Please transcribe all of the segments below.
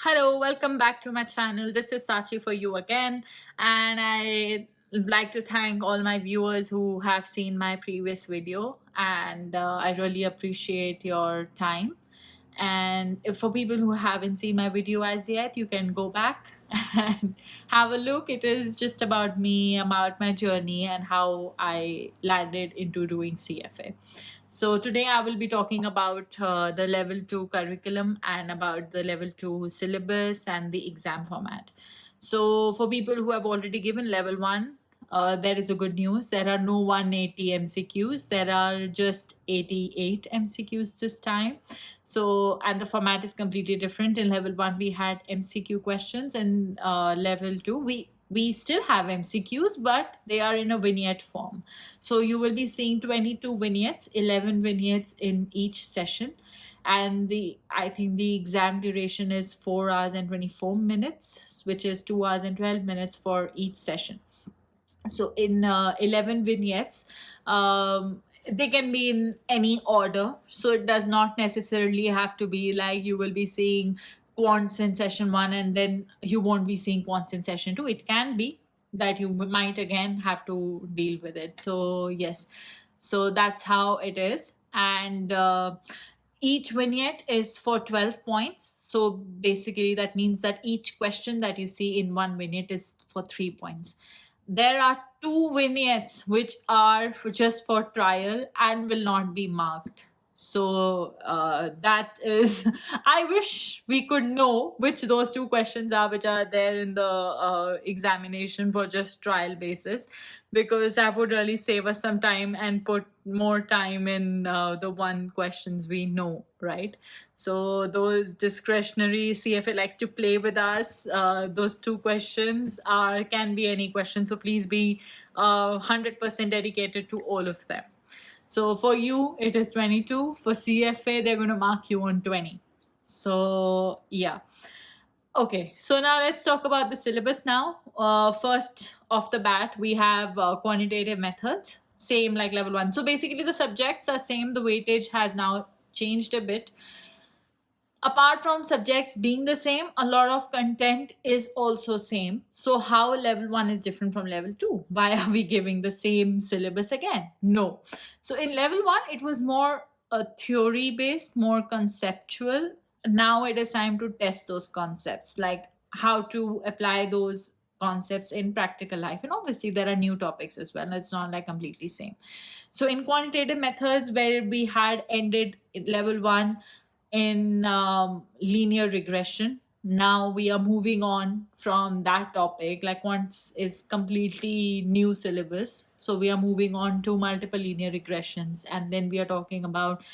Hello, welcome back to my channel. This is Sachi for you again, and I would like to thank all my viewers who have seen my previous video, and I really appreciate your time. And if for people who haven't seen my video as yet, you can go back and have a look. It is just about me, about my journey, and how I landed into doing CFA. So today I will be talking about the level 2 curriculum and about the level 2 syllabus and the exam format. So for people who have already given level 1, there is a good news. There are no 180 MCQs. There are just 88 MCQs this time. So, and the format is completely different. In level 1, we had MCQ questions, and level 2, we still have MCQs, but they are in a vignette form. So you will be seeing 22 vignettes, 11 vignettes in each session. And I think the exam duration is 4 hours and 24 minutes, which is 2 hours and 12 minutes for each session. So in 11 vignettes, they can be in any order. So it does not necessarily have to be like you will be seeing quants in session 1 and then you won't be seeing quants in session 2. It can be that you might again have to deal with it. So yes, so that's how it is. And each vignette is for 12 points. So basically that means that each question that you see in one vignette is for 3 points. There are 2 vignettes which are just for trial and will not be marked. So that is, I wish we could know which those 2 questions are which are there in the examination for just trial basis, because that would really save us some time and put more time in the one questions we know, right? So those discretionary, CFA likes to play with us. Those 2 questions can be any question. So please be 100% dedicated to all of them. So for you, it is 22. For CFA, they're going to mark you on 20. So yeah. Okay, so now let's talk about the syllabus now. First off the bat, we have quantitative methods, same like level 1. So basically the subjects are same. The weightage has now changed a bit. Apart from subjects being the same, a lot of content is also same. So how level 1 is different from level 2? Why are we giving the same syllabus again? No. So in level 1, it was more theory based, more conceptual. Now it is time to test those concepts, like how to apply those concepts in practical life. And obviously there are new topics as well. It's not like completely same. So in quantitative methods, where we had ended at level 1 in linear regression, now we are moving on from that topic. Like once is completely new syllabus, so we are moving on to multiple linear regressions, and then we are talking about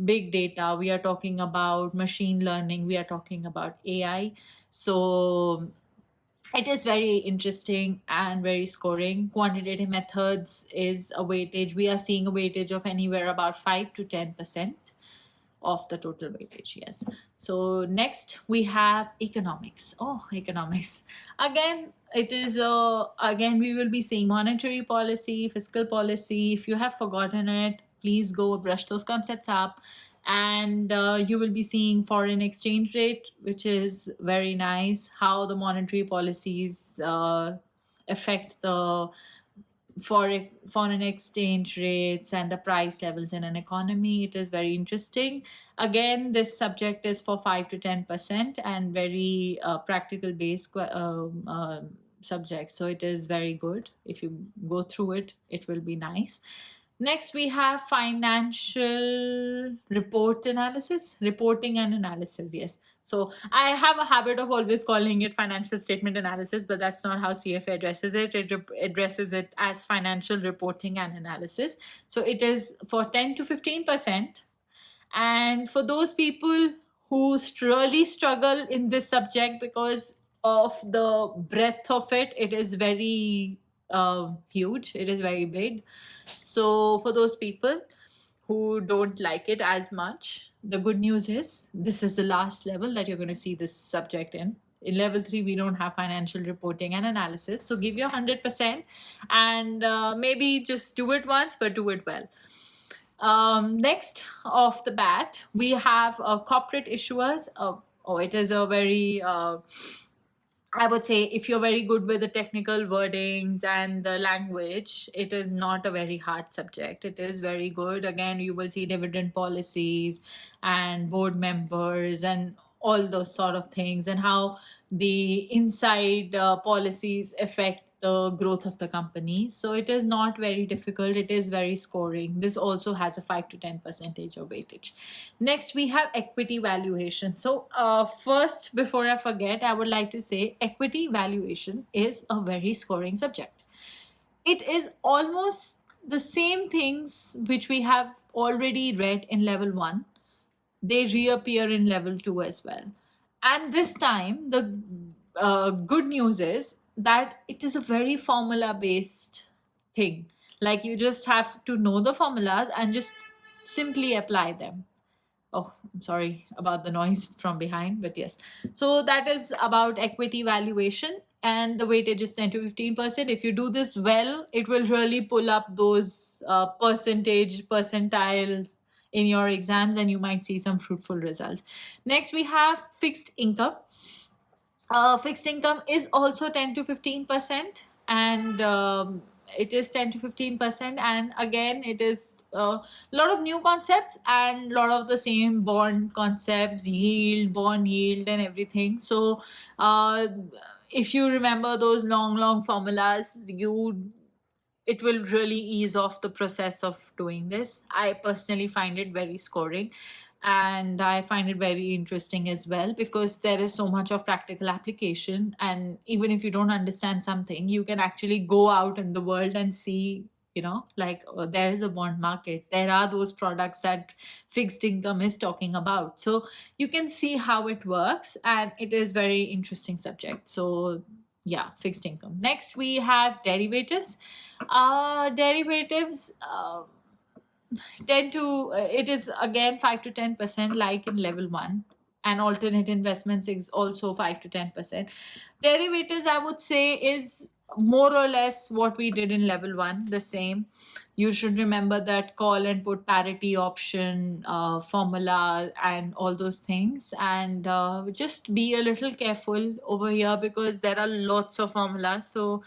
big data, we are talking about machine learning, we are talking about AI. So it is very interesting and very scoring. Quantitative methods is a weightage, we are seeing a weightage of anywhere about 5 to 10% of the total weightage. Yes. So next we have economics. Oh, economics. Again, it is again we will be seeing monetary policy, fiscal policy. If you have forgotten it, please go brush those concepts up. And you will be seeing foreign exchange rate, which is very nice. How the monetary policies affect the foreign exchange rates and the price levels in an economy. It is very interesting. Again, this subject is for 5 to 10% and very practical based subject. So it is very good. If you go through it, it will be nice. Next, we have financial reporting and analysis. Yes. So I have a habit of always calling it financial statement analysis, but that's not how CFA addresses it. It addresses it as financial reporting and analysis. So it is for 10 to 15%. And for those people who really struggle in this subject because of the breadth of it, it is very huge. It is very big. So for those people who don't like it as much, the good news is this is the last level that you're going to see this subject in. In level 3, we don't have financial reporting and analysis. So give your 100% and maybe just do it once, but do it well. Next off the bat, we have corporate issuers. oh, it is a very I would say if you're very good with the technical wordings and the language, it is not a very hard subject. It is very good. Again, you will see dividend policies and board members and all those sort of things, and how the inside policies affect the growth of the company. So it is not very difficult. It is very scoring. This also has a 5 to 10 percentage of weightage. Next, we have equity valuation. So, first, before I forget, I would like to say equity valuation is a very scoring subject. It is almost the same things which we have already read in level 1, they reappear in level 2 as well. And this time, the good news is that it is a very formula based thing. Like you just have to know the formulas and just simply apply them. Oh, I'm sorry about the noise from behind, but yes. So that is about equity valuation, and the weightage is 10 to 15%. If you do this well, it will really pull up those percentiles in your exams, and you might see some fruitful results. Next, we have fixed income. Fixed income is also 10 to 15%, and it is 10 to 15%. And again, it is a lot of new concepts and a lot of the same bond concepts, yield, bond yield, and everything. So, if you remember those long formulas, it will really ease off the process of doing this. I personally find it very scoring, and I find it very interesting as well, because there is so much of practical application. And even if you don't understand something, you can actually go out in the world and see, like, there is a bond market, there are those products that fixed income is talking about. So you can see how it works, and it is very interesting subject. So yeah, fixed income. Next, we have derivatives. Derivatives tend to, it is again 5 to 10%, like in level 1. And alternate investments is also 5 to 10%. Derivatives, I would say, is more or less what we did in level 1, the same. You should remember that call and put parity option formula and all those things. And just be a little careful over here, because there are lots of formulas. So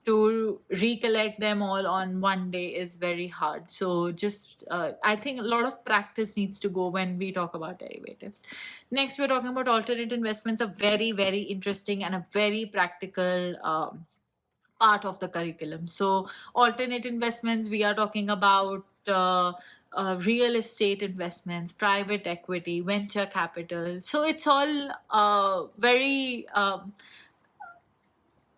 to recollect them all on one day is very hard. So just I think a lot of practice needs to go when we talk about derivatives. Next, we're talking about alternate investments, a very interesting and a very practical part of the curriculum. So alternate investments, we are talking about real estate investments, private equity, venture capital. So it's all very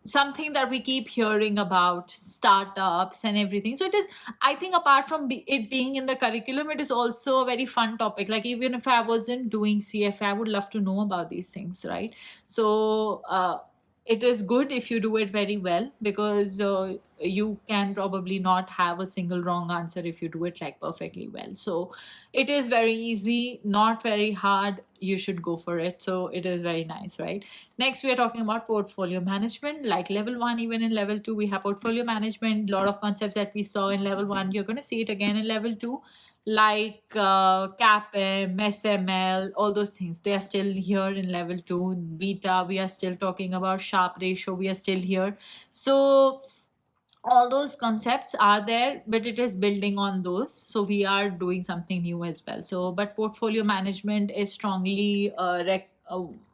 something that we keep hearing about, startups and everything. So it is, I think, apart from it being in the curriculum, it is also a very fun topic. Like, even if I wasn't doing CFA, I would love to know about these things, right? So it is good if you do it very well, because you can probably not have a single wrong answer if you do it like perfectly well. So it is very easy, not very hard. You should go for it. So it is very nice, right? Next, we are talking about portfolio management. Like level 1, even in level 2, we have portfolio management. A lot of concepts that we saw in level 1, you're going to see it again in level 2, like CAPM, SML, all those things. They are still here in level 2. Beta, we are still talking about. Sharpe ratio, we are still here. So all those concepts are there, but it is building on those. So we are doing something new as well. So, but portfolio management is strongly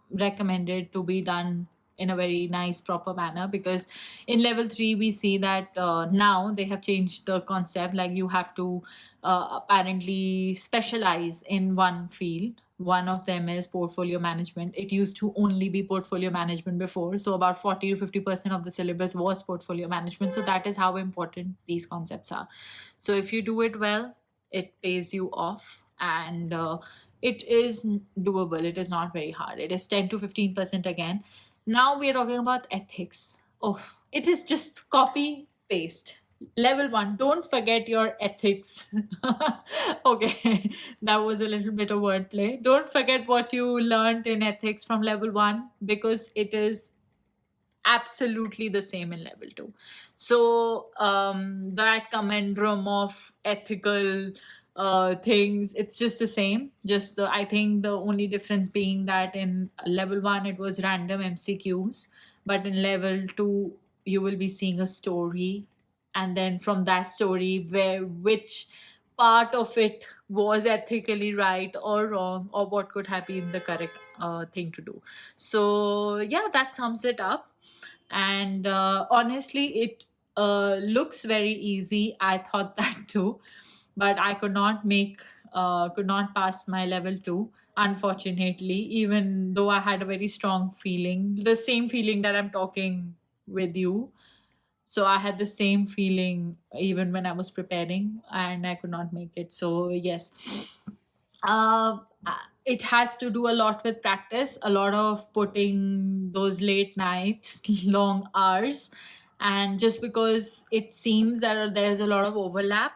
recommended to be done in a very nice, proper manner, because in level 3 we see that now they have changed the concept. Like, you have to apparently specialize in one field. One of them is portfolio management. It used to only be portfolio management before. So about 40 to 50% of the syllabus was portfolio management. So that is how important these concepts are. So if you do it well, it pays you off, and it is doable. It is not very hard. It is 10 to 15% again. Now we are talking about ethics. Oh, it is just copy paste. Level 1, don't forget your ethics. Okay, that was a little bit of wordplay. Don't forget what you learned in ethics from level 1, because it is absolutely the same in level 2. So that conundrum of ethical things. It's just the same. Just I think the only difference being that in level 1 it was random MCQs, but in level 2 you will be seeing a story, and then from that story, where which part of it was ethically right or wrong, or what could have been the correct thing to do. So yeah, that sums it up. And honestly, it looks very easy. I thought that too, but I could not pass my level 2, unfortunately, even though I had a very strong feeling, the same feeling that I'm talking with you. So I had the same feeling even when I was preparing, and I could not make it. So yes, uh, it has to do a lot with practice, a lot of putting those late nights, long hours. And just because it seems that there's a lot of overlap,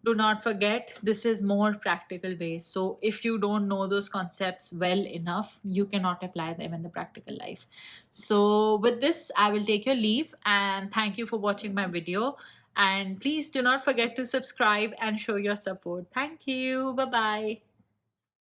do not forget this is more practical based. So if you don't know those concepts well enough, you cannot apply them in the practical life. So with this, I will take your leave, and thank you for watching my video. And please do not forget to subscribe and show your support. Thank you. Bye bye.